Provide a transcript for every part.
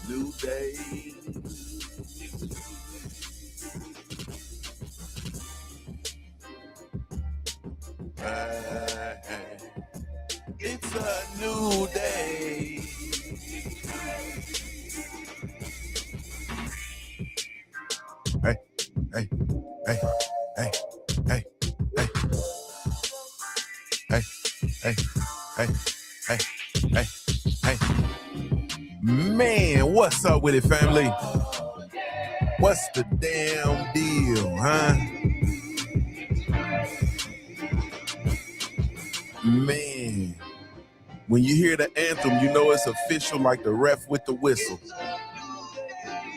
new day. It's a new day. Hey, hey, hey, hey, hey, hey, hey, hey, hey, hey, hey, hey. Man, what's up with it, family? What's the damn deal, huh? Man, when you hear the anthem, you know it's official like the ref with the whistle.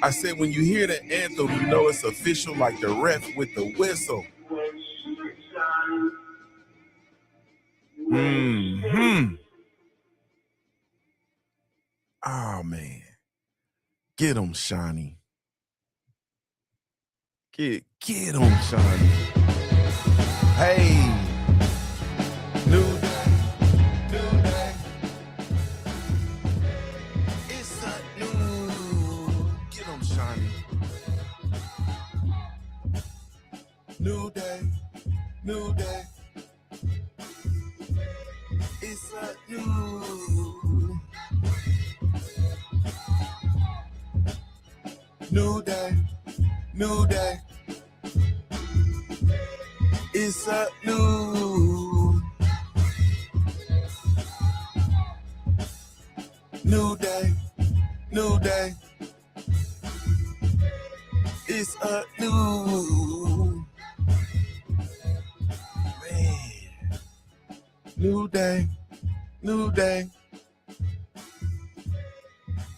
I said when you hear the anthem, you know it's official like the ref with the whistle. Oh, man. Get him, Shawnee. Get him, Shawnee. Hey. New day. It's a new. Get him, Shawnee. New day. It's a new. New day. It's a new. New day. It's a new. Man. New day.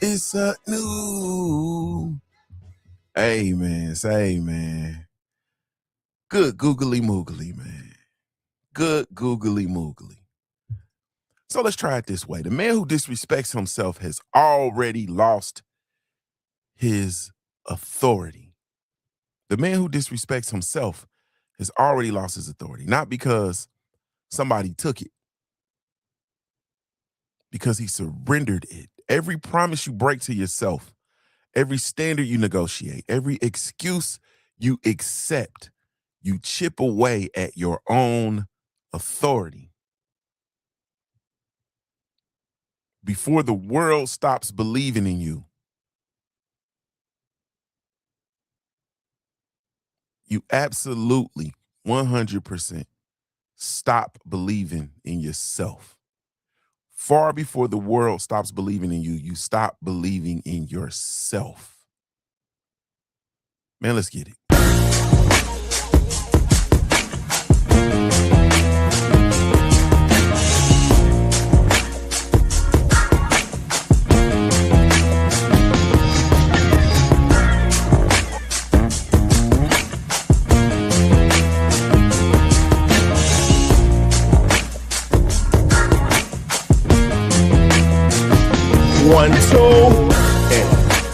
It's a new. Hey, man. Say, man. Good googly moogly, man. Good googly moogly. So let's try it this way. The man who disrespects himself has already lost his authority. The man who disrespects himself has already lost his authority. Not because somebody took it, because he surrendered it. Every promise you break to yourself, every standard you negotiate, every excuse you accept, you chip away at your own authority. Before the world stops believing in you, you absolutely 100% stop believing in yourself. Far before the world stops believing in you, you stop believing in yourself. Man, let's get it. One, two, and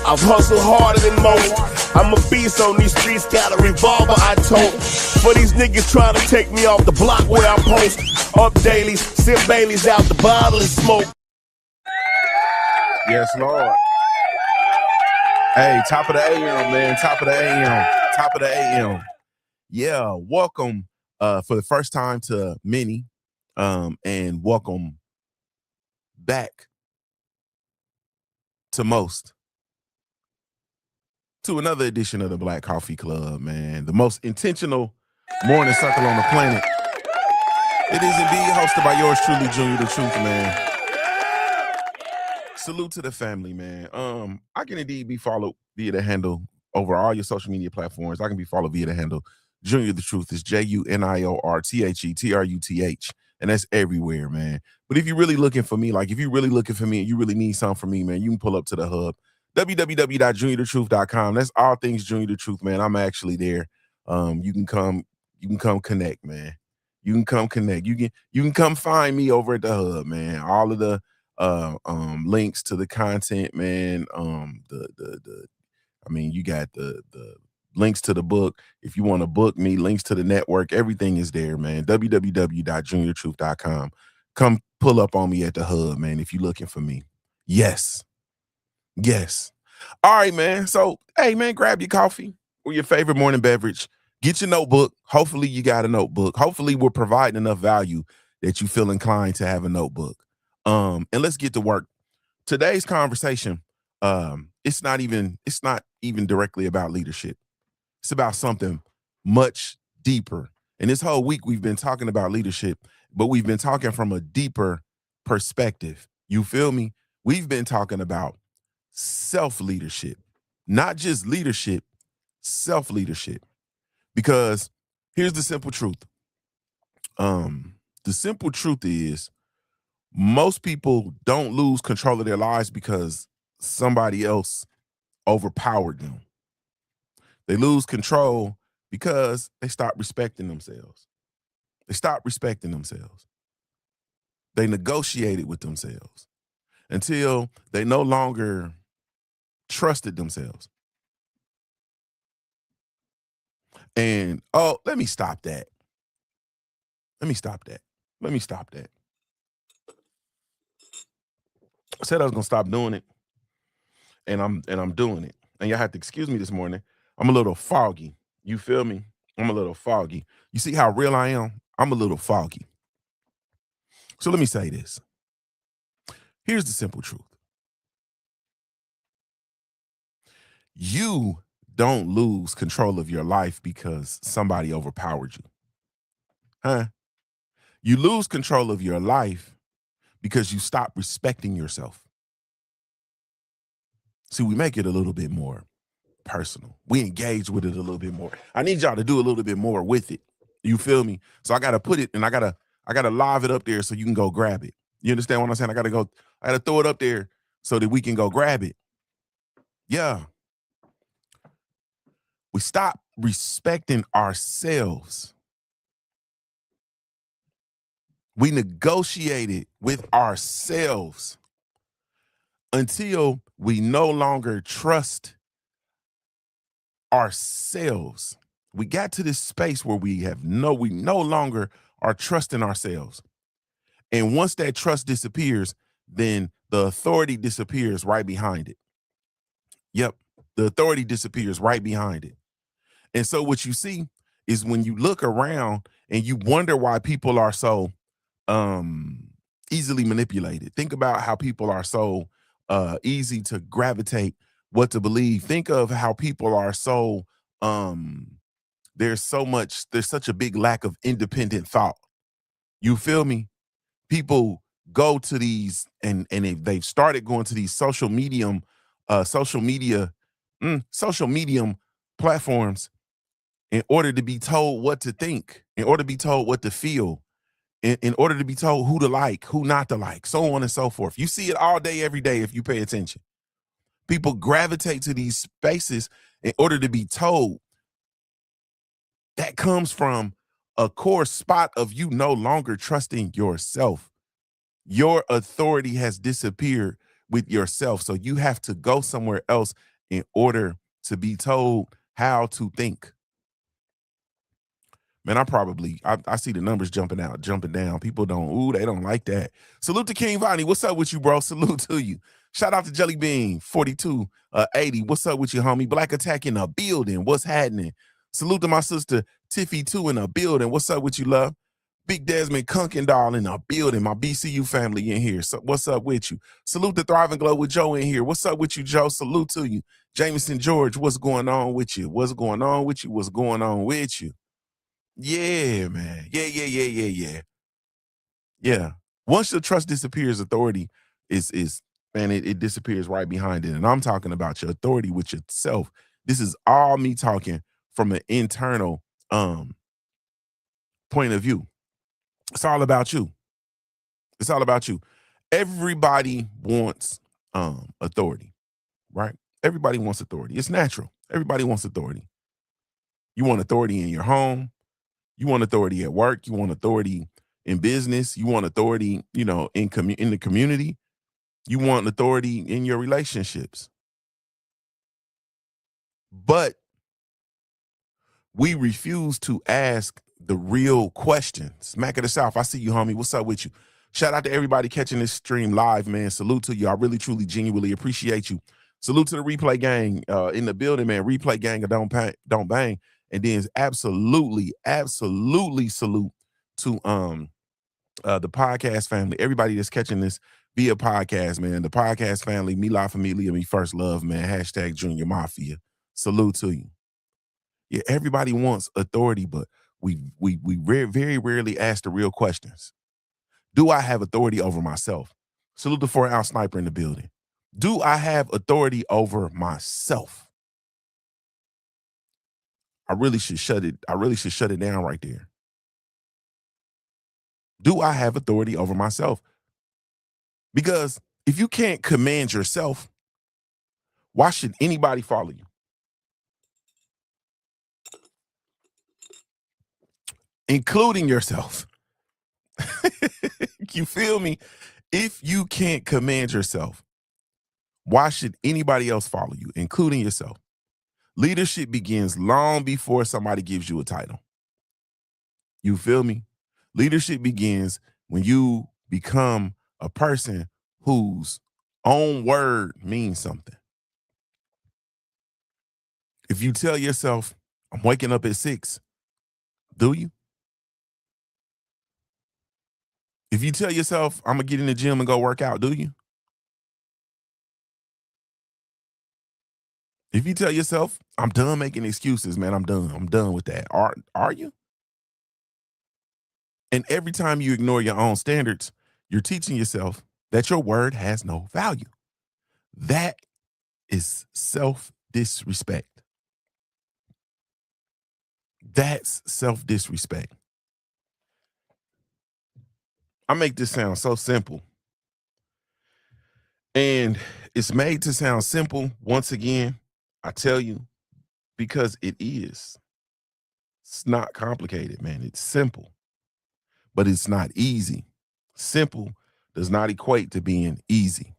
I've hustled harder than most. I'm a beast on these streets, got a revolver I tote. For these niggas trying to take me off the block where I post. Up dailies, sip Baileys out the bottle and smoke. Yes, Lord. Hey, top of the AM, man. Top of the AM. Yeah, welcome for the first time to many, and welcome back to most to another edition of the Black Coffee Club, man. The most intentional morning circle on the planet. It is indeed hosted by yours truly, JuniorTheTruth, man. Salute to the family, man. I can indeed be followed via the handle over all your social media platforms. I can be followed via the handle JuniorTheTruth. It's JuniorTheTruth, and that's everywhere, man. But if you're really looking for me, and you really need something from me, man, you can pull up to the hub, www.JuniorTheTruth.com. That's all things Junior the Truth, man. I'm actually there. You can come connect, man. You can come connect. You can come find me over at the hub, man. All of the links to the content, man. You got the links to the book. If you want to book me, links to the network, everything is there, man. www.JuniorTheTruth.com. Come pull up on me at the hub, man, if you're looking for me. Yes. Yes. All right, man. So, hey, man, grab your coffee or your favorite morning beverage. Get your notebook. Hopefully, you got a notebook. Hopefully, we're providing enough value that you feel inclined to have a notebook. And let's get to work. Today's conversation, it's not even directly about leadership. It's about something much deeper. And this whole week, we've been talking about leadership, but we've been talking from a deeper perspective. You feel me? We've been talking about self leadership, not just leadership, self leadership. Because here's the simple truth. The simple truth is most people don't lose control of their lives because somebody else overpowered them. They lose control because they stop respecting themselves. They stop respecting themselves. They negotiated with themselves until they no longer trusted themselves. And oh, let me stop that. Let me stop that. Let me stop that. I said I was gonna stop doing it, and I'm doing it. And y'all have to excuse me this morning. I'm a little foggy. You feel me? I'm a little foggy. You see how real I am? I'm a little foggy. So let me say this. Here's the simple truth. You don't lose control of your life because somebody overpowered you. Huh? You lose control of your life because you stop respecting yourself. See, we make it a little bit more personal. We engage with it a little bit more. I need y'all to do a little bit more with it. You feel me? So I gotta put it and I gotta live it up there so you can go grab it. You understand what I'm saying? I gotta throw it up there so that we can go grab it. Yeah. We stop respecting ourselves. We negotiated with ourselves until we no longer trust ourselves. We got to this space where we no longer are trusting ourselves. And once that trust disappears, then the authority disappears right behind it. Yep. The authority disappears right behind it. And so what you see is when you look around and you wonder why people are so um easily manipulated. Think about how people are so easy to gravitate what to believe. Think of how people are so there's such a big lack of independent thought. You feel me? People go to these and they've started going to these social medium platforms in order to be told what to think, in order to be told what to feel, in order to be told who to like, who not to like, so on and so forth. You see it all day, every day if you pay attention. People gravitate to these spaces in order to be told. That comes from a core spot of you no longer trusting yourself. Your authority has disappeared with yourself. So you have to go somewhere else in order to be told how to think. Man, I see the numbers jumping down. People they don't like that. Salute to King Vonnie. What's up with you, bro? Salute to you. Shout out to Jelly Bean 4280. What's up with you, homie? Black Attack in the building. What's happening? Salute to my sister Tiffy 2 in the building. What's up with you, love? Big Desmond Kunkendall in the building. My BCU family in here. So what's up with you? Salute to Thriving Glow with Joe in here. What's up with you, Joe? Salute to you. Jameson George, what's going on with you? What's going on with you? What's going on with you? Yeah, man. Yeah. Once the trust disappears, authority is man, it disappears right behind it. And I'm talking about your authority with yourself. This is all me talking from an internal point of view. It's all about you. It's all about you. Everybody wants authority, right? Everybody wants authority. It's natural. Everybody wants authority. You want authority in your home. You want authority at work. You want authority in business. You want authority, in the community. You want authority in your relationships. But we refuse to ask the real questions. Mac of the South, I see you, homie. What's up with you? Shout out to everybody catching this stream live, man. Salute to you. I really, truly, genuinely appreciate you. Salute to the replay gang in the building, man. Replay gang of don't bang. And then absolutely salute to the podcast family. Everybody that's catching this via podcast, man. The podcast family, me la familia, me first love, man. Hashtag Junior Mafia. Salute to you. Yeah, everybody wants authority, but we very rarely ask the real questions. Do I have authority over myself? Salute the 4-ounce sniper in the building. Do I have authority over myself? I really should shut it down right there. Do I have authority over myself? Because if you can't command yourself, why should anybody follow you? Including yourself. You feel me? If you can't command yourself, why should anybody else follow you, including yourself? Leadership begins long before somebody gives you a title. You feel me? Leadership begins when you become a person whose own word means something. If you tell yourself, I'm waking up at 6, do you? If you tell yourself, I'm going to get in the gym and go work out, do you? If you tell yourself, I'm done making excuses, man, I'm done with that. Are you? And every time you ignore your own standards, you're teaching yourself that your word has no value. That is self-disrespect. That's self-disrespect. I make this sound so simple. And it's made to sound simple, once again, I tell you, because it is. It's not complicated, man. It's simple, but it's not easy. Simple does not equate to being easy.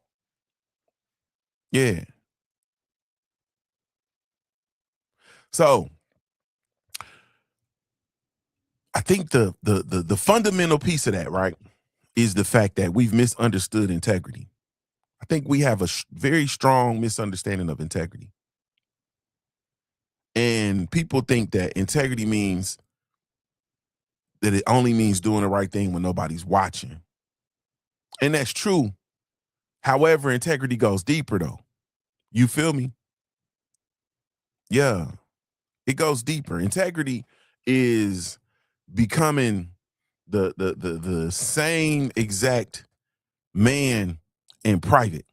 Yeah. So I think the fundamental piece of that, right, is the fact that we've misunderstood integrity. I think we have a very strong misunderstanding of integrity. And people think that integrity means that it only means doing the right thing when nobody's watching. And that's true. However, integrity goes deeper though. You feel me? Yeah. It goes deeper. Integrity is becoming the same exact man in private.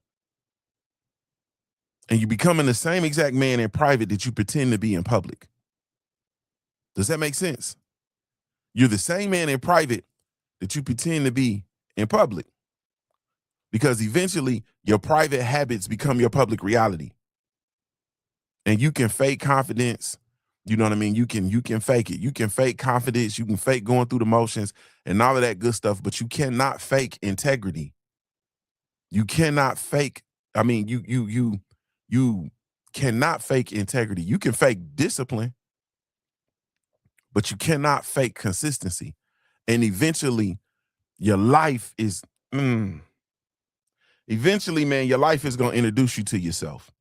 And you're becoming the same exact man in private that you pretend to be in public. Does that make sense? You're the same man in private that you pretend to be in public. Because eventually your private habits become your public reality. And you can fake confidence. You know what I mean? You can fake it. You can fake confidence. You can fake going through the motions and all of that good stuff, but you cannot fake integrity. You cannot fake. I mean, you cannot fake integrity. You can fake discipline, but you cannot fake consistency. And eventually your life is eventually, man, your life is going to introduce you to yourself.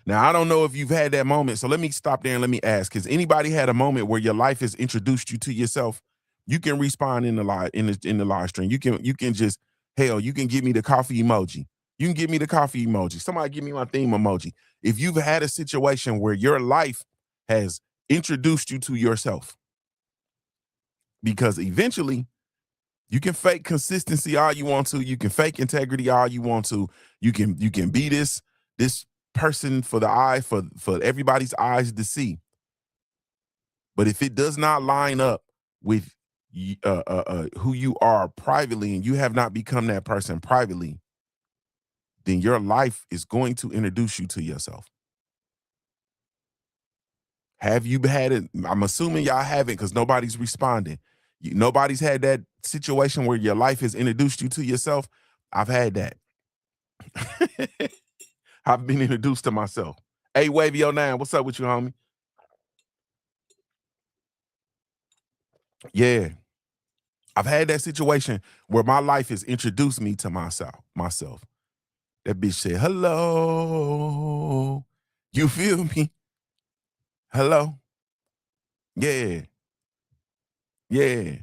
Now, I don't know if you've had that moment, so let me stop there and let me ask: has anybody had a moment where your life has introduced you to yourself? You can respond in the live live stream. You can just, hell, you can give me the coffee emoji. You can give me the coffee emoji. Somebody give me my theme emoji. If you've had a situation where your life has introduced you to yourself, because eventually you can fake consistency all you want to. You can fake integrity all you want to. You can be this person for the eye, for everybody's eyes to see. But if it does not line up with who you are privately, and you have not become that person privately, then your life is going to introduce you to yourself. Have you had it? I'm assuming y'all haven't, because nobody's responding. Nobody's had that situation where your life has introduced you to yourself. I've had that. I've been introduced to myself. Hey, Wavy09, what's up with you, homie? Yeah. I've had that situation where my life has introduced me to myself. That bitch said, hello. You feel me? Hello? Yeah. Yeah.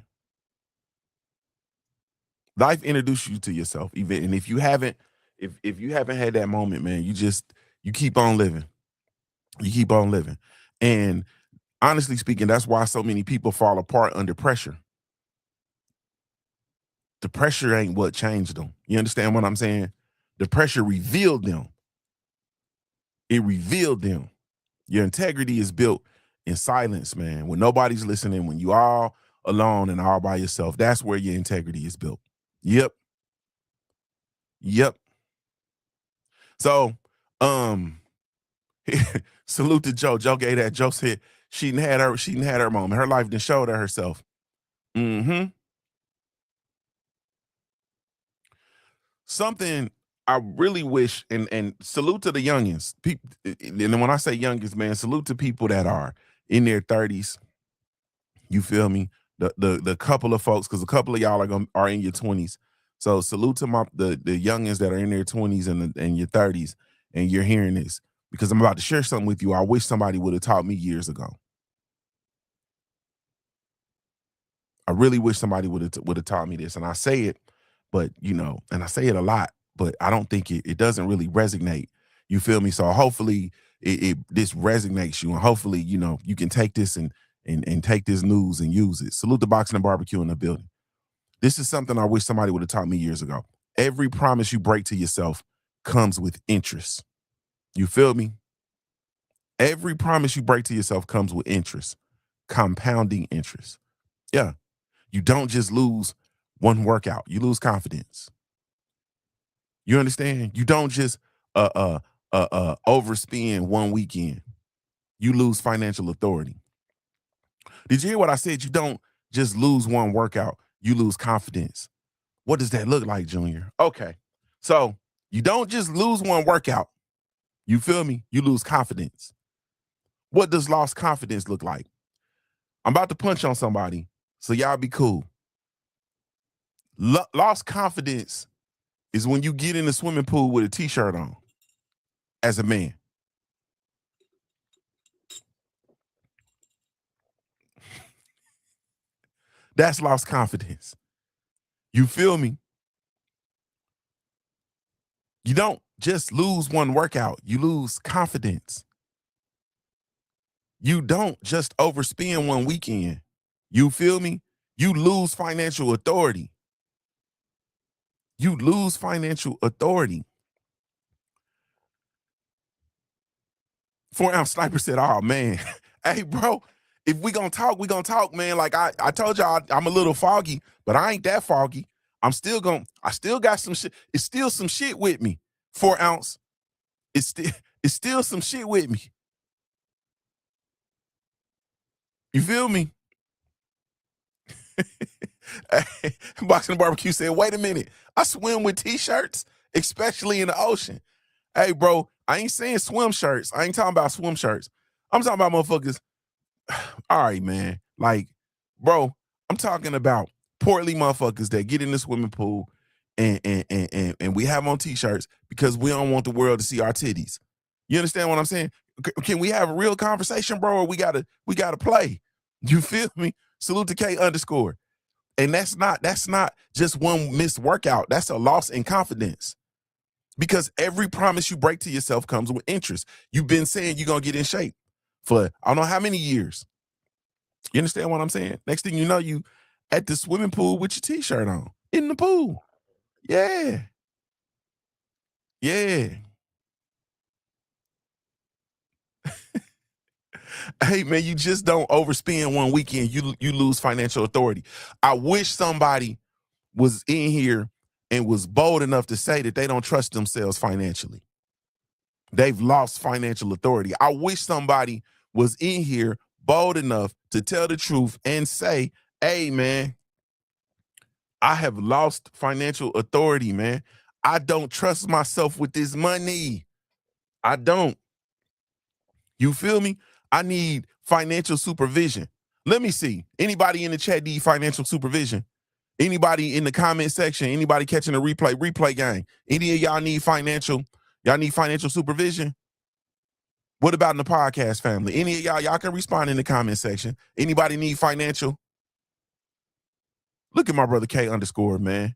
Life introduced you to yourself, even, and if you haven't, if you haven't had that moment, man, you keep on living. You keep on living. And honestly speaking, that's why so many people fall apart under pressure. The pressure ain't what changed them. You understand what I'm saying? The pressure revealed them. It revealed them. Your integrity is built in silence, man. When nobody's listening, when you all alone and all by yourself, that's where your integrity is built. Yep. Yep. So, um, salute to Joe. Joe gave that. Joe said she didn't had her moment. Her life didn't show her herself. Mm-hmm. Something I really wish, and salute to the youngins. People, and when I say youngins, man, salute to people that are in their 30s. You feel me? The couple of folks, because a couple of y'all are in your 20s. So salute to the youngins that are in their 20s and your 30s, and you're hearing this, because I'm about to share something with you. I wish somebody would have taught me years ago. I really wish somebody would have taught me this. And I say it, but and I say it a lot, but I don't think it doesn't really resonate. You feel me? So hopefully this resonates you, and hopefully, you can take this and take this news and use it. Salute the Boxing and Barbecue in the building. This is something I wish somebody would have taught me years ago. Every promise you break to yourself comes with interest. You feel me? Every promise you break to yourself comes with interest, compounding interest. Yeah. You don't just lose one workout, you lose confidence. You understand? You don't just overspend one weekend. You lose financial authority. Did you hear what I said? You don't just lose one workout, you lose confidence. What does that look like, Junior? Okay. So you don't just lose one workout. You feel me? You lose confidence. What does lost confidence look like? I'm about to punch on somebody, so y'all be cool. Lost confidence is when you get in the swimming pool with a t-shirt on as a man. That's lost confidence. You feel me? You don't just lose one workout, you lose confidence. You don't just overspend one weekend. You feel me? You lose financial authority. You lose financial authority. 4-ounce sniper said, oh man, hey bro, if we gonna talk, man. Like I told y'all, I'm a little foggy, but I ain't that foggy. I still got some shit. It's still some shit with me. 4-ounce. It's still some shit with me. You feel me? Boxing and Barbecue said, wait a minute. I swim with t-shirts, especially in the ocean. Hey, bro, I ain't saying swim shirts. I ain't talking about swim shirts. I'm talking about motherfuckers. All right, man. Like, bro, I'm talking about portly motherfuckers that get in the swimming pool and we have on t-shirts because we don't want the world to see our titties. You understand what I'm saying? Can we have a real conversation, bro? Or we gotta play. You feel me? Salute to K _. And that's not just one missed workout. That's a loss in confidence. Because every promise you break to yourself comes with interest. You've been saying you're gonna get in shape for I don't know how many years. You understand what I'm saying? Next thing you know, you at the swimming pool with your t-shirt on in the pool. Yeah. Yeah. Hey man, you just don't overspend one weekend. You lose financial authority. I wish somebody was in here and was bold enough to say that they don't trust themselves financially. They've lost financial authority. I wish somebody was in here bold enough to tell the truth and say, hey man, I have lost financial authority, man. I don't trust myself with this money. I don't. You feel me? I need financial supervision. Let me see. Anybody in the chat need financial supervision? Anybody in the comment section, anybody catching the replay gang, any of y'all need financial supervision? What about in the podcast family? Any of y'all can respond in the comment section. Anybody need financial? Look at my brother K _, man.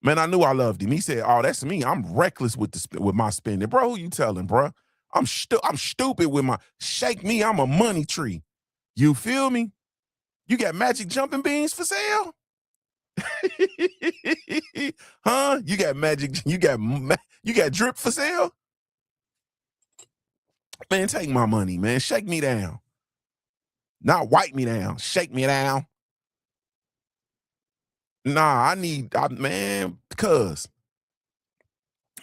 Man, I knew I loved him. He said, "Oh, that's me. I'm reckless with my spending." Bro, who you telling, bro? I'm stupid with my shake me. I'm a money tree. You feel me? You got magic jumping beans for sale? Huh? You got magic, you got drip for sale? Man, take my money, man. Shake me down. Not wipe me down. Shake me down. Nah, man, cuz.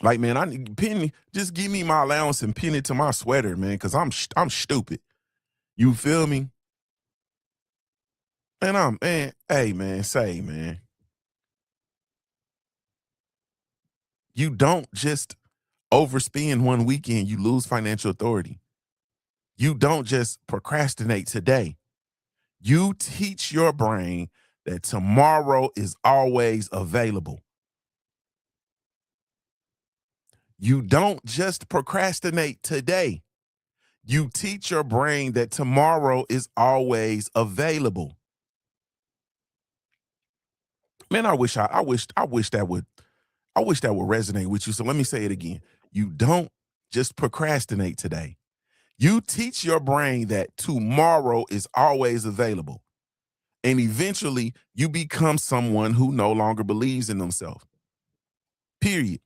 Like, man, I need just give me my allowance and pin it to my sweater, man, because I'm stupid. You feel me? And hey, man, say, man. You don't just overspend one weekend, you lose financial authority. You don't just procrastinate today. You teach your brain that tomorrow is always available. You don't just procrastinate today. You teach your brain that tomorrow is always available. Man, I wish that would resonate with you. So let me say it again. You don't just procrastinate today. You teach your brain that tomorrow is always available. And eventually you become someone who no longer believes in themselves. Period.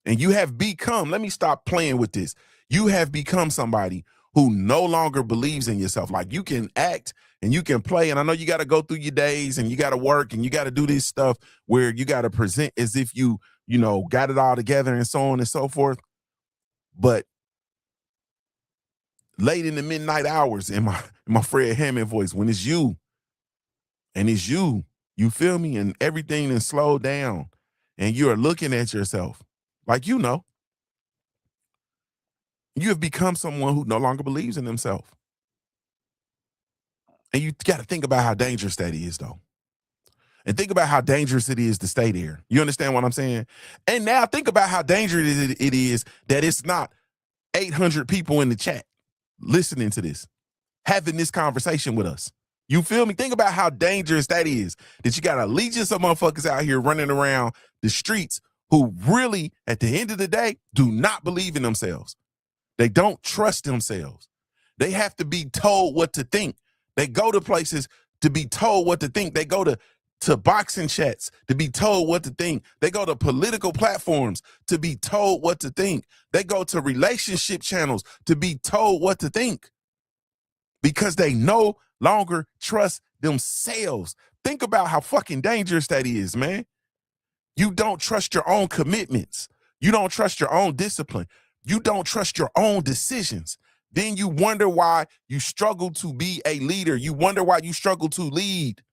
And you have become, let me stop playing with this. You have become somebody who no longer believes in yourself. Like, you can act and you can play. And I know you got to go through your days and you got to work and you got to do this stuff where you got to present as if you got it all together and so on and so forth. But late in the midnight hours, in my Fred Hammond voice, when it's you and it's you feel me? And everything is slowed down and you're looking at yourself like, you have become someone who no longer believes in themselves. And you got to think about how dangerous that is, though. And think about how dangerous it is to stay there. You understand what I'm saying? And now think about how dangerous it is that it's not 800 people in the chat listening to this, having this conversation with us. You feel me? Think about how dangerous that is, that you got a legion of motherfuckers out here running around the streets who really, at the end of the day, do not believe in themselves. They don't trust themselves. They have to be told what to think. They go to places to be told what to think. They go to boxing chats to be told what to think. They go to political platforms to be told what to think. They go to relationship channels to be told what to think because they no longer trust themselves. Think about how fucking dangerous that is, man. You don't trust your own commitments. You don't trust your own discipline. You don't trust your own decisions. Then you wonder why you struggle to be a leader. You wonder why you struggle to lead.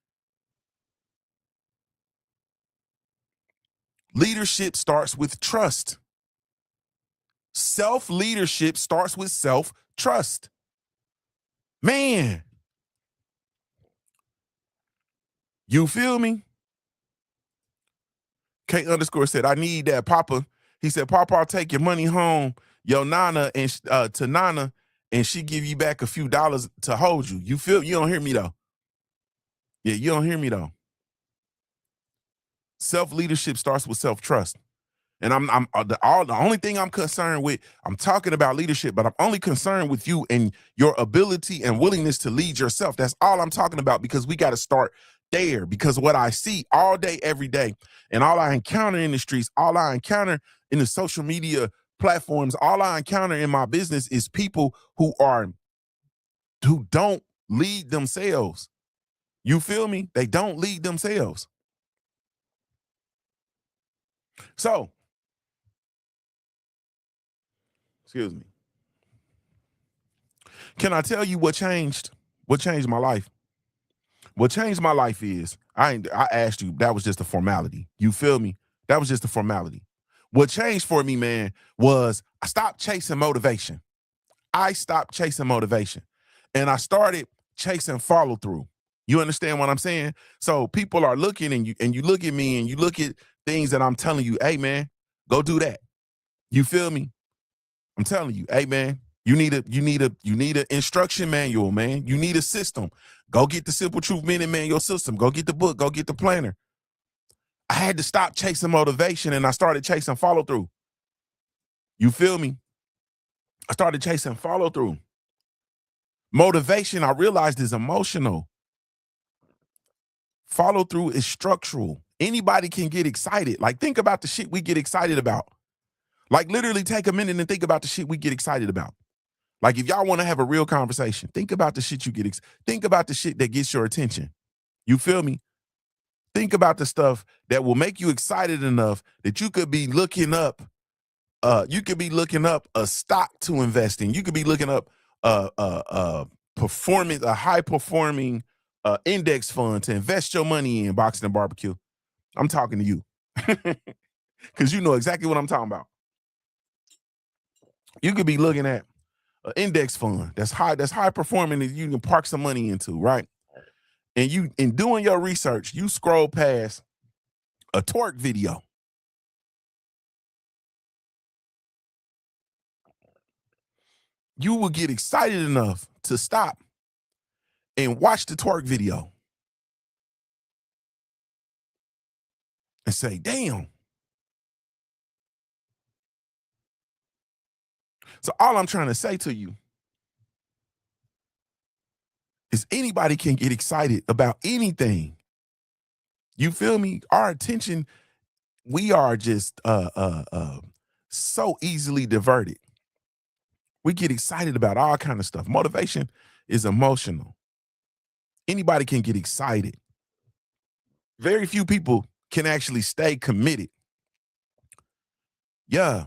Leadership starts with trust. Self-leadership starts with self-trust. Man, you feel me? K _ said, I need that, Papa. He said, Papa, I'll take your money home, yo Nana, and to Nana, and she give you back a few dollars to hold you. You don't hear me though. Yeah, you don't hear me though. Self-leadership starts with self-trust. And I'm the only thing I'm concerned with, I'm talking about leadership, but I'm only concerned with you and your ability and willingness to lead yourself. That's all I'm talking about, because we got to start there. Because what I see all day, every day, and all I encounter in the streets, all I encounter in the social media platforms, all I encounter in my business is people who don't lead themselves. You feel me? They don't lead themselves. So, excuse me. Can I tell you what changed? What changed my life? What changed my life is, I asked you, that was just a formality. You feel me? That was just a formality. What changed for me, man, was I stopped chasing motivation. I stopped chasing motivation. And I started chasing follow through. You understand what I'm saying? So people are looking and you look at me and you look at things that I'm telling you, hey man, go do that. You feel me? I'm telling you, hey man, you need an instruction manual, man. You need a system. Go get the Simple Truth Minute Manual system. Go get the book. Go get the planner. I had to stop chasing motivation and I started chasing follow through. You feel me? I started chasing follow through. Motivation, I realized, is emotional. Follow through is structural. Anybody can get excited. Like, think about the shit we get excited about. Like, literally take a minute and think about the shit we get excited about. Like, if y'all want to have a real conversation, think about the shit you get. Think about the shit that gets your attention. You feel me? Think about the stuff that will make you excited enough that you could be looking up. You could be looking up a stock to invest in. You could be looking up a high performing index fund to invest your money in. Boxing and barbecue. I'm talking to you because you know exactly what I'm talking about. You could be looking at an index fund that's high performing that you can park some money into, right? And you, in doing your research, you scroll past a torque video. You will get excited enough to stop and watch the torque video and say, damn. So all I'm trying to say to you is anybody can get excited about anything. You feel me? Our attention, we are just so easily diverted. We get excited about all kind of stuff. Motivation is emotional. Anybody can get excited. Very few people can actually stay committed. Yeah.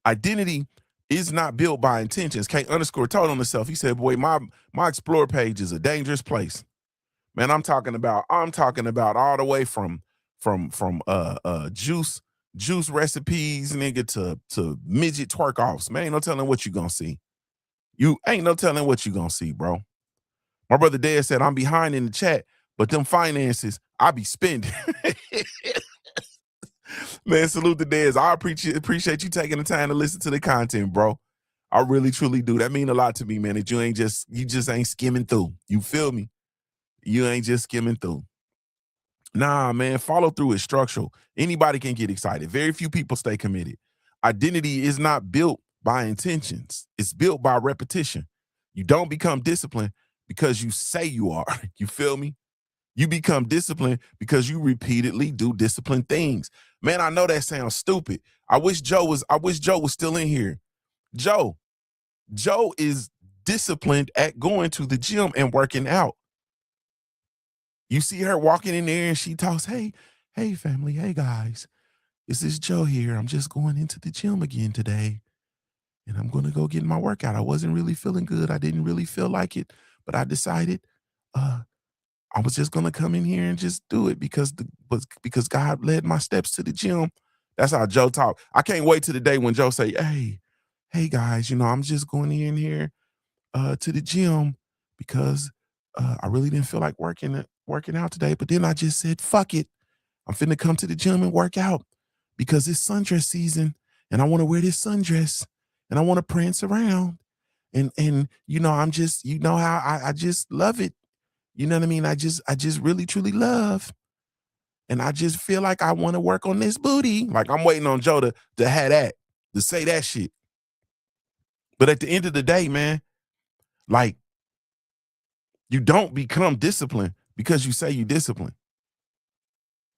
Identity is not built by intentions. K _ told on himself. He said, boy, my explore page is a dangerous place. Man, I'm talking about all the way from juice recipes, nigga, to midget twerk offs. Man, ain't no telling what you gonna see. You ain't no telling what you gonna see, bro. My brother Dad said, I'm behind in the chat, but them finances, I be spending. Man, salute the Dez. I appreciate you taking the time to listen to the content, bro. I really, truly do. That mean a lot to me, man, that you just ain't skimming through. You feel me? You ain't just skimming through. Nah, man, follow through is structural. Anybody can get excited. Very few people stay committed. Identity is not built by intentions. It's built by repetition. You don't become disciplined because you say you are. You feel me? You become disciplined because you repeatedly do disciplined things. Man, I know that sounds stupid. I wish Joe was still in here. Joe is disciplined at going to the gym and working out. You see her walking in there and she talks, hey family, hey guys, this is Joe here. I'm just going into the gym again today and I'm going to go get my workout. I wasn't really feeling good. I didn't really feel like it, but I decided I was just going to come in here and just do it because God led my steps to the gym. That's how Joe talk. I can't wait to the day when Joe say, hey guys, I'm just going in here to the gym because I really didn't feel like working out today. But then I just said, fuck it. I'm finna come to the gym and work out because it's sundress season and I want to wear this sundress and I want to prance around. And I'm just, how I just love it. You know what I mean? I just really, truly love. And I just feel like I want to work on this booty. Like I'm waiting on Joe to have that, to say that shit. But at the end of the day, man, like you don't become disciplined because you say you disciplined.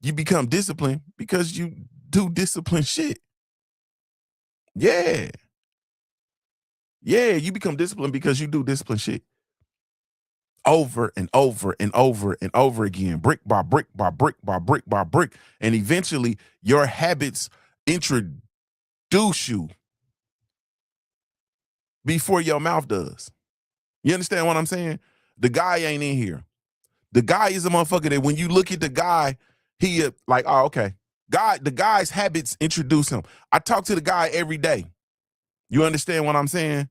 You become disciplined because you do disciplined shit. Yeah. Yeah, you become disciplined because you do disciplined shit. Over and over and over and over again, brick by brick by brick by brick by brick. And eventually your habits introduce you before your mouth does. You understand what I'm saying? The guy ain't in here. The guy is a motherfucker that when you look at the guy, he like, oh, okay. The guy's habits introduce him. I talk to the guy every day. You understand what I'm saying?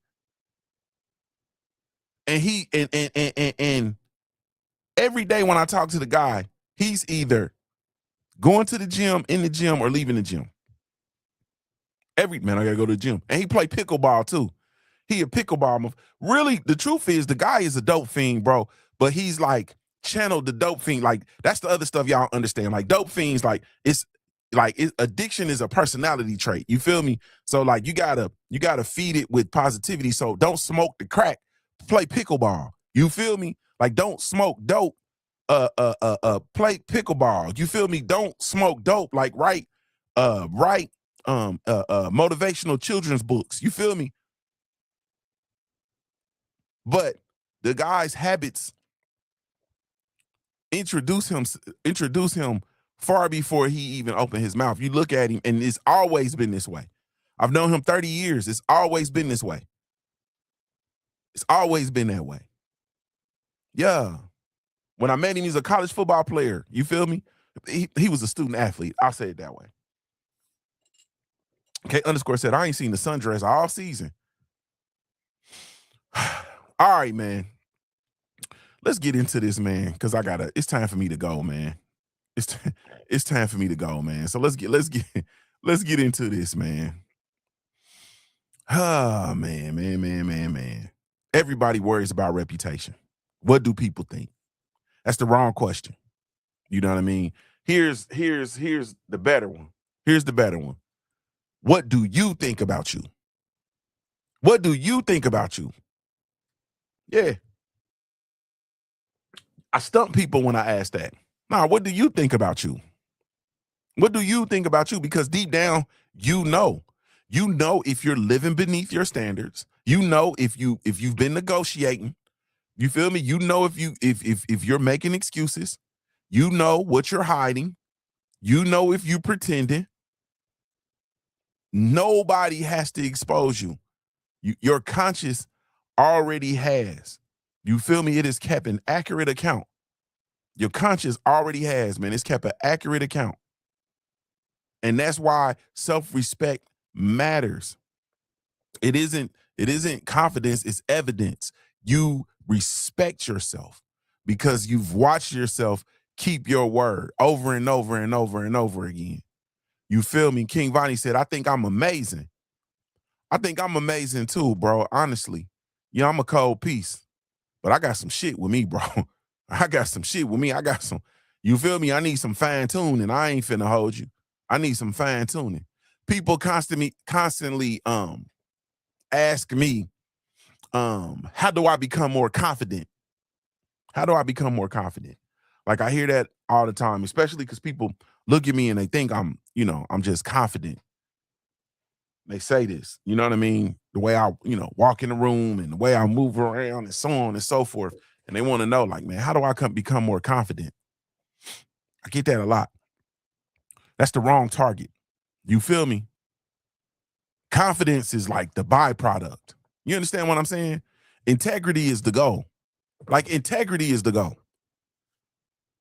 And he and Every day when I talk to the guy, he's either going to the gym, in the gym, or leaving the gym. I gotta go to the gym. And he play pickleball too. He a pickleball. Really, the truth is the guy is a dope fiend, bro. But he's like channeled the dope fiend. Like that's the other stuff y'all don't understand. Like dope fiends, addiction is a personality trait. You feel me? So like you gotta feed it with positivity. So don't smoke the crack. Play pickleball. You feel me? Like don't smoke dope. Play pickleball. You feel me? Don't smoke dope. Like write motivational children's books. You feel me? But the guy's habits introduce him far before he even opened his mouth. You look at him, and it's always been this way. I've known him 30 years. It's always been this way. It's always been that way. Yeah. When I met him, he's a college football player. You feel me? He was a student athlete. I'll say it that way. K_ said, I ain't seen the sundress all season. All right, man. Let's get into this, man, because it's time for me to go, man. It's time for me to go, man. So let's get into this, man. Ah, man. Everybody worries about reputation. What do people think? That's the wrong question. You know what I mean? Here's the better one. Here's the better one. What do you think about you? What do you think about you? Yeah. I stump people when I ask that. Nah, what do you think about you? What do you think about you? Because deep down, you know if you're living beneath your standards. You know if you've been negotiating. You feel me? You know if you're making excuses. You know what you're hiding. You know if you pretending. Nobody has to expose you. Your conscience already has. You feel me? It is kept an accurate account. Your conscience already has, man. It's kept an accurate account. And that's why self-respect matters. It isn't confidence, it's evidence. You respect yourself because you've watched yourself keep your word over and over and over and over again. You feel me? King Vonnie said, I think I'm amazing. I think I'm amazing too, bro. Honestly. You know, I'm a cold piece, but I got some shit with me, bro. I got some shit with me. You feel me? I need some fine tuning. I ain't finna hold you. I need some fine tuning. People constantly ask me, how do I become more confident? How do I become more confident? Like I hear that all the time, especially because people look at me and they think I'm just confident. They say this, you know what I mean? The way I, walk in the room and the way I move around and so on and so forth. And they want to know, like, man, how do I become more confident? I get that a lot. That's the wrong target. You feel me? Confidence is like the byproduct. You understand what I'm saying? Integrity is the goal. Like integrity is the goal.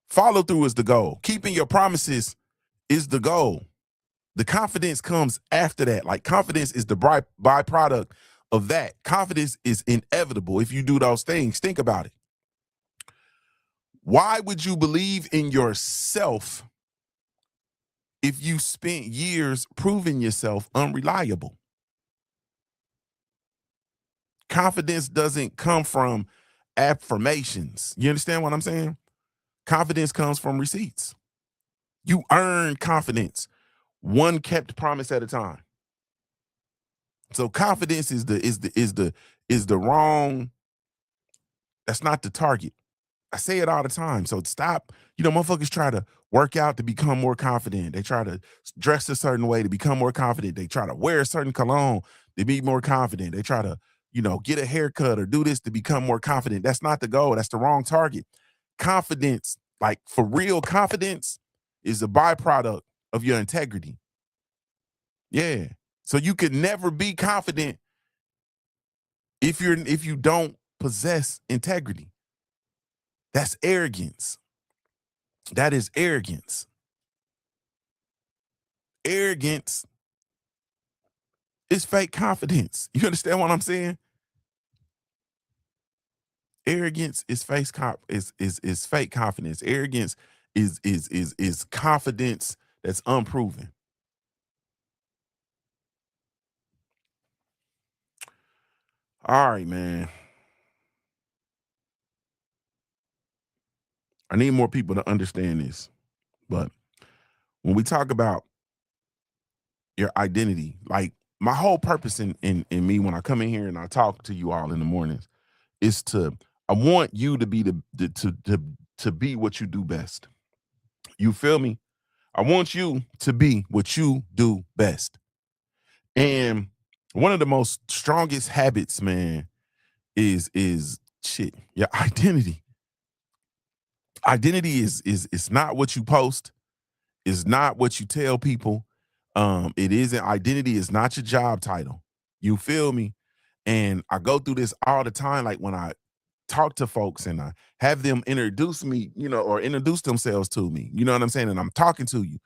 Follow through is the goal. Keeping your promises is the goal. The confidence comes after that. Like confidence is the byproduct of that. Confidence is inevitable if you do those things. Think about it. Why would you believe in yourself if you spent years proving yourself unreliable? Confidence doesn't come from affirmations. You understand what I'm saying? Confidence comes from receipts. You earn confidence one kept promise at a time. So confidence is the wrong. That's not the target. I say it all the time. So stop. Motherfuckers try to work out to become more confident. They try to dress a certain way to become more confident. They try to wear a certain cologne to be more confident. They try to, get a haircut or do this to become more confident. That's not the goal. That's the wrong target. Confidence, like for real confidence, is a byproduct of your integrity. Yeah. So you could never be confident if you don't possess integrity. That's arrogance. That is arrogance. Arrogance is fake confidence. You understand what I'm saying? Arrogance is is fake confidence. Arrogance is confidence that's unproven. All right, man. I need more people to understand this. But when we talk about your identity, like my whole purpose in me when I come in here and I talk to you all in the mornings is I want you to be to be what you do best. You feel me? I want you to be what you do best. And one of the most strongest habits, man, is shit, your identity. Identity is it's not what you post, is not what you tell people. It isn't identity is not your job title. You feel me? And I go through this all the time. Like when I talk to folks and I have them introduce me, or introduce themselves to me. You know what I'm saying? And I'm talking to you.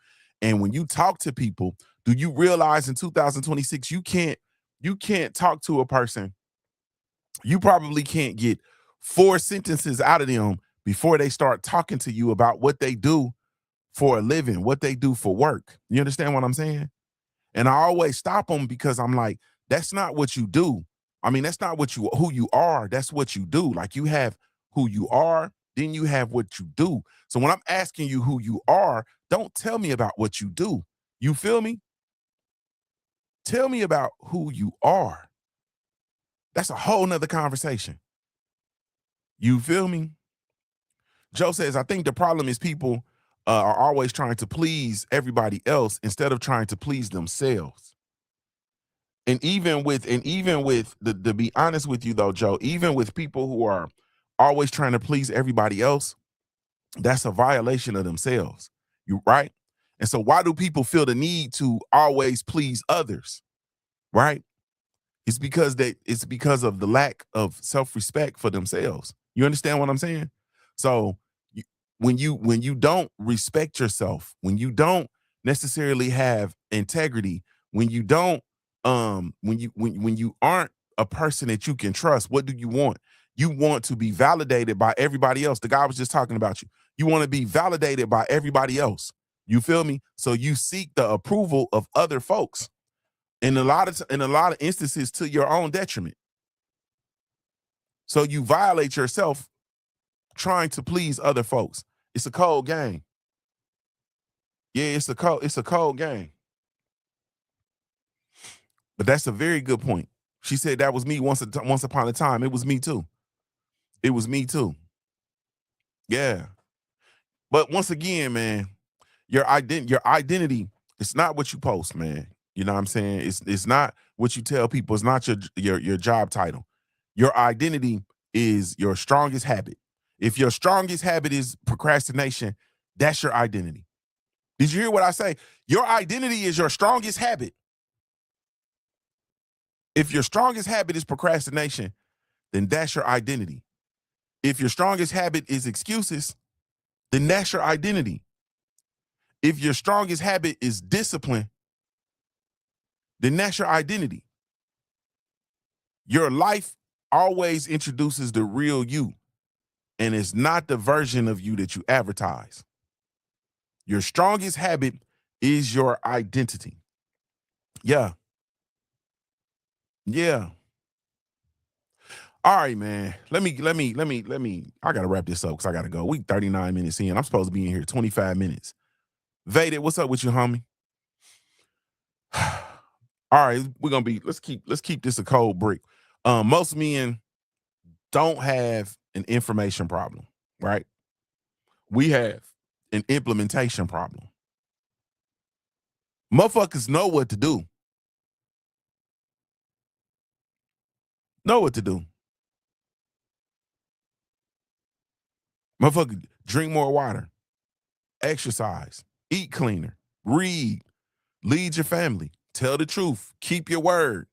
And when you talk to people, do you realize in 2026 you can't talk to a person? You probably can't get 4 sentences out of them before they start talking to you about what they do for a living, what they do for work. You understand what I'm saying? And I always stop them because I'm like, that's not what you do. I mean, that's not who you are. That's what you do. Like you have who you are, then you have what you do. So when I'm asking you who you are, don't tell me about what you do. You feel me? Tell me about who you are. That's a whole nother conversation. You feel me? Joe says, I think the problem is people are always trying to please everybody else instead of trying to please themselves. And even with the to be honest with you though, Joe, even with people who are always trying to please everybody else, that's a violation of themselves. You right? And so why do people feel the need to always please others? Right? It's because of the lack of self-respect for themselves. You understand what I'm saying? So you, when you don't respect yourself, when you don't necessarily have integrity, when you don't when you aren't a person that you can trust, what do you want? You want to be validated by everybody else. The guy was just talking about you. You want to be validated by everybody else. You feel me? So you seek the approval of other folks in a lot of instances to your own detriment. So you violate yourself trying to please other folks. It's a cold game. Yeah, it's a cold game. But that's a very good point. She said that was me once upon a time. It was me too. It was me too. Yeah. But once again, man, your identity, it's not what you post, man. You know what I'm saying? It's not what you tell people. It's not your job title. Your identity is your strongest habit. If your strongest habit is procrastination, that's your identity. Did you hear what I say? Your identity is your strongest habit. If your strongest habit is procrastination, then that's your identity. If your strongest habit is excuses, then that's your identity. If your strongest habit is discipline, then that's your identity. Your life always introduces the real you, and it's not the version of you that you advertise. Your strongest habit is your identity. Yeah. Yeah. All right, man. Let me. I gotta wrap this up because I gotta go. We 39 minutes in. I'm supposed to be in here 25 minutes. Vader, what's up with you, homie? All right, we're gonna be. Let's keep this a cold brick. Most men don't have an information problem, right? We have an implementation problem. Motherfuckers know what to do. Know what to do. Motherfucker, drink more water, exercise, eat cleaner, read, lead your family, tell the truth, keep your word.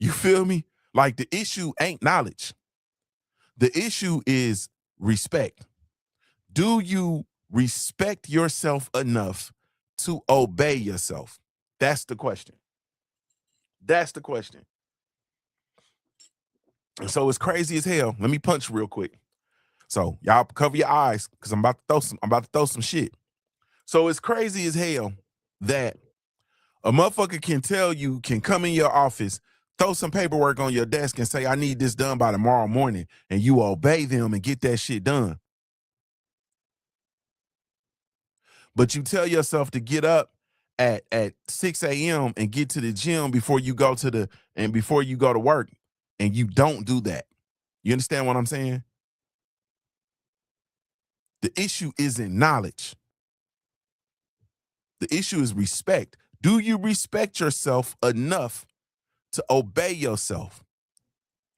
You feel me? Like the issue ain't knowledge. The issue is respect. Do you respect yourself enough to obey yourself? That's the question. That's the question. So it's crazy as hell. Let me punch real quick. So y'all cover your eyes because I'm about to throw some shit. So it's crazy as hell that a motherfucker can come in your office, throw some paperwork on your desk and say, I need this done by tomorrow morning, and you obey them and get that shit done. But you tell yourself to get up at 6 a.m. and get to the gym before you go to work, and you don't do that. You understand what I'm saying? The issue isn't knowledge. The issue is respect. Do you respect yourself enough to obey yourself?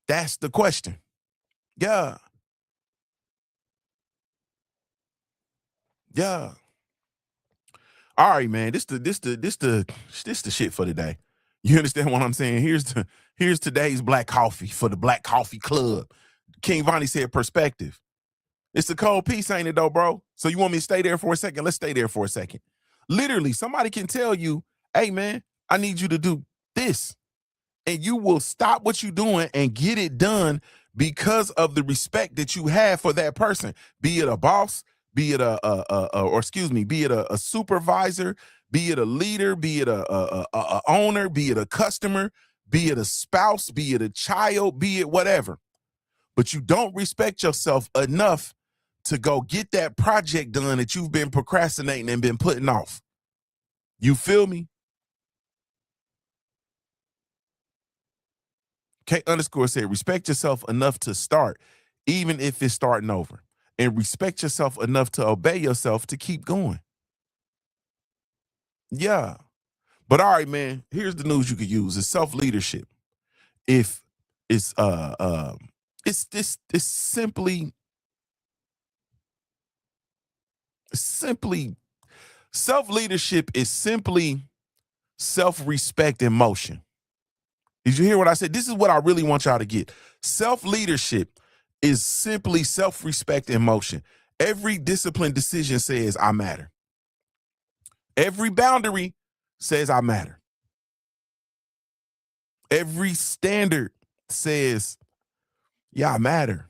That's the question. Yeah. Yeah. All right, man. This the shit for today. You understand what I'm saying? Here's today's black coffee for the Black Coffee Club. King Vonnie said perspective. It's a cold piece, ain't it though, bro? So you want me to stay there for a second? Let's stay there for a second. Literally, somebody can tell you, hey man, I need you to do this. And you will stop what you're doing and get it done because of the respect that you have for that person, be it a boss, be it a supervisor, be it a leader, be it a owner, be it a customer, be it a spouse, be it a child, be it whatever. But you don't respect yourself enough to go get that project done that you've been procrastinating and been putting off. You feel me? K_ said, respect yourself enough to start, even if it's starting over. And respect yourself enough to obey yourself to keep going. Yeah. But all right, man, here's the news you could use. It's self-leadership. If it's it's simply self-leadership is simply self-respect in motion. Did you hear what I said? This is what I really want y'all to get. Self-leadership is simply self-respect in motion. Every disciplined decision says I matter. Every boundary says I matter. Every standard says, yeah, I matter.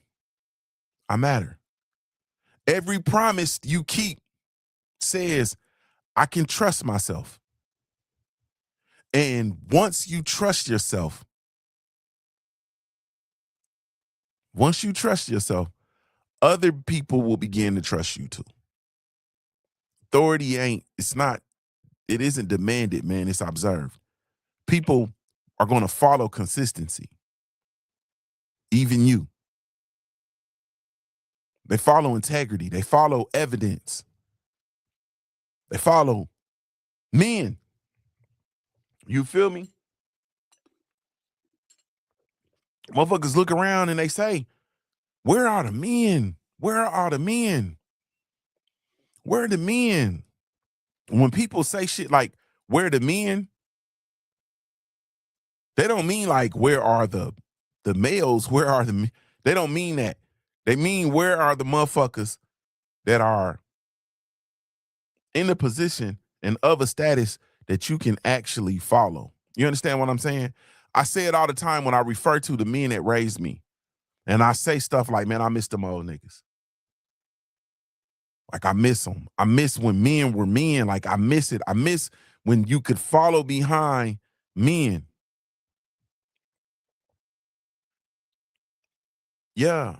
I matter. Every promise you keep says, I can trust myself. And once you trust yourself, other people will begin to trust you too. Authority it isn't demanded, man, it's observed. People are going to follow consistency. Even you. They follow integrity. They follow evidence. They follow men. You feel me? Motherfuckers look around and they say, where are the men? Where are the men? Where are the men? When people say shit like, where are the men? They don't mean like, where are the males? Where are the, they don't mean that. They mean, where are the motherfuckers that are in a position and of a status that you can actually follow? You understand what I'm saying? I say it all the time when I refer to the men that raised me. And I say stuff like, man, I miss them old niggas. Like, I miss them. I miss when men were men. Like, I miss it. I miss when you could follow behind men. Yeah.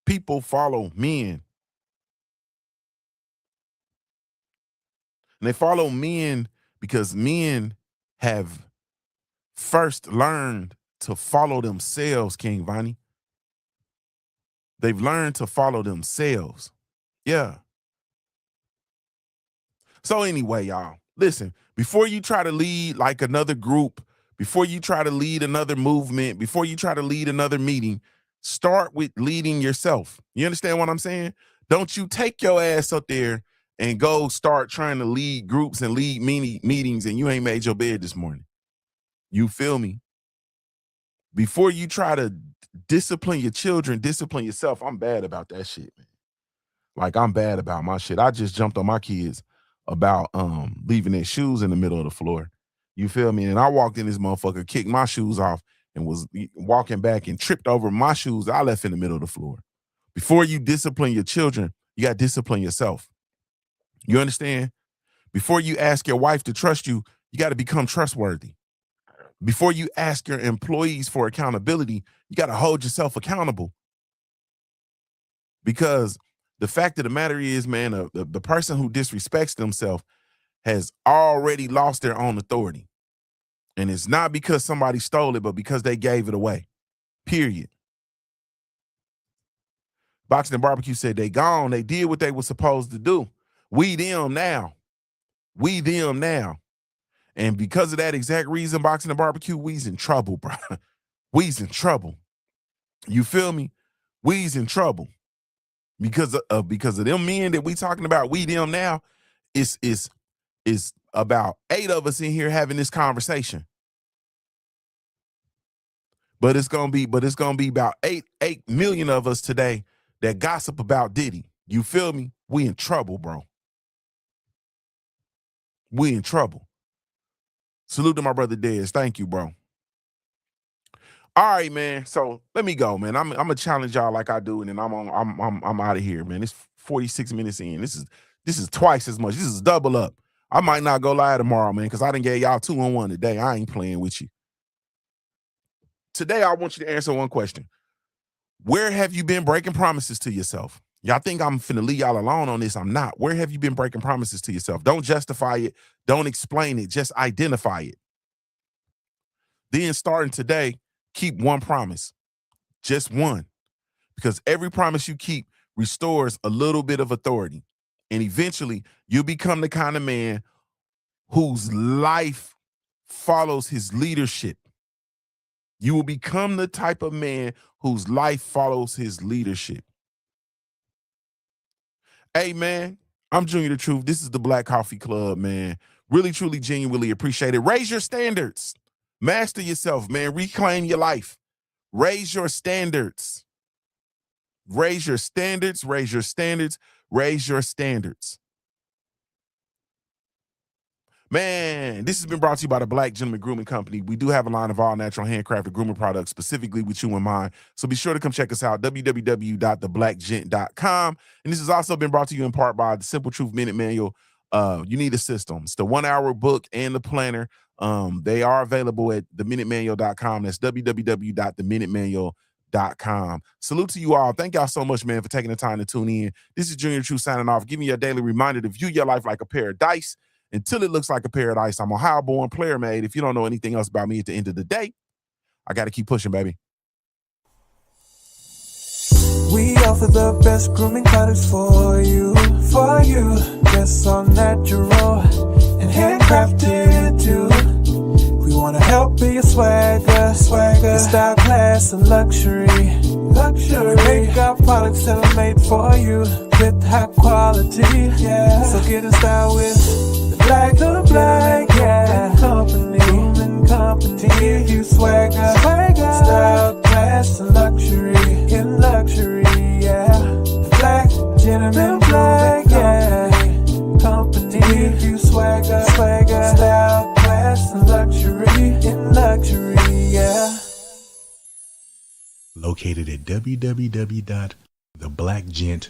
People follow men. And they follow men because men have first learned to follow themselves, King Vonnie. They've learned to follow themselves. Yeah. So anyway, y'all, listen, before you try to lead like another group, before you try to lead another movement, before you try to lead another meeting, start with leading yourself. You understand what I'm saying? Don't you take your ass up there and go start trying to lead groups and lead meetings and you ain't made your bed this morning. You feel me? Before you try to discipline your children, discipline yourself. I'm bad about that shit, man. Like, I'm bad about my shit. I just jumped on my kids about leaving their shoes in the middle of the floor. You feel me? And I walked in this motherfucker, kicked my shoes off, and was walking back and tripped over my shoes, I left in the middle of the floor. Before you discipline your children, you got to discipline yourself. You understand? Before you ask your wife to trust you, you got to become trustworthy. Before you ask your employees for accountability, you got to hold yourself accountable. Because the fact of the matter is, man, the person who disrespects themselves has already lost their own authority. And it's not because somebody stole it, but because they gave it away. Period. Boxing and Barbecue said they gone. They did what they were supposed to do. We them now. We them now. And because of that exact reason, Boxing and Barbecue, we's in trouble, bro. We's in trouble. You feel me? We's in trouble. Because of them men that we talking about, we them now, it's about 8 of us in here having this conversation. But it's gonna be about 8 million of us today that gossip about Diddy. You feel me? We in trouble, bro. We in trouble. Salute to my brother Dez. Thank you, bro. All right, man. So let me go, man. I'm gonna challenge y'all like I do, and then I'm out of here, man. It's 46 minutes in. This is twice as much. This is double up. I might not go live tomorrow, man, because I done gave y'all 2-on-1 today. I ain't playing with you. Today, I want you to answer one question. Where have you been breaking promises to yourself? Y'all think I'm finna leave y'all alone on this. I'm not. Where have you been breaking promises to yourself? Don't justify it. Don't explain it. Just identify it. Then starting today, keep one promise. Just one. Because every promise you keep restores a little bit of authority. And eventually, you'll become the kind of man whose life follows his leadership. You will become the type of man whose life follows his leadership. Hey, man, I'm Junior the Truth. This is the Black Coffee Club, man. Really, truly, genuinely appreciate it. Raise your standards. Master yourself, man. Reclaim your life. Raise your standards. Raise your standards. Raise your standards. Raise your standards. Man, this has been brought to you by the Black Gentleman Grooming Company. We do have a line of all natural handcrafted grooming products specifically with you in mind. So be sure to come check us out, www.theblackgent.com. And this has also been brought to you in part by the Simple Truth Minute Manual. You need a system. It's the 1-hour book and the planner. They are available at theminutemanual.com. That's www.theminutemanual.com. Salute to you all. Thank y'all so much, man, for taking the time to tune in. This is Junior Truth signing off. Give me a daily reminder to view your life like a pair of dice. Until it looks like a paradise, I'm Ohio-born, player-made. If you don't know anything else about me at the end of the day, I got to keep pushing, baby. We offer the best grooming products for you. Just so natural and handcrafted too. We want to help be your swagger, your style, class, and luxury. We make our products tailor-made for you with high quality. Yeah. So get in style with the Black Company. To give you swagger, style, class, and luxury. Yeah. The Black Gentleman Company. To give you swagger, style, class, and luxury. Yeah. Located at www.theblackgent.com.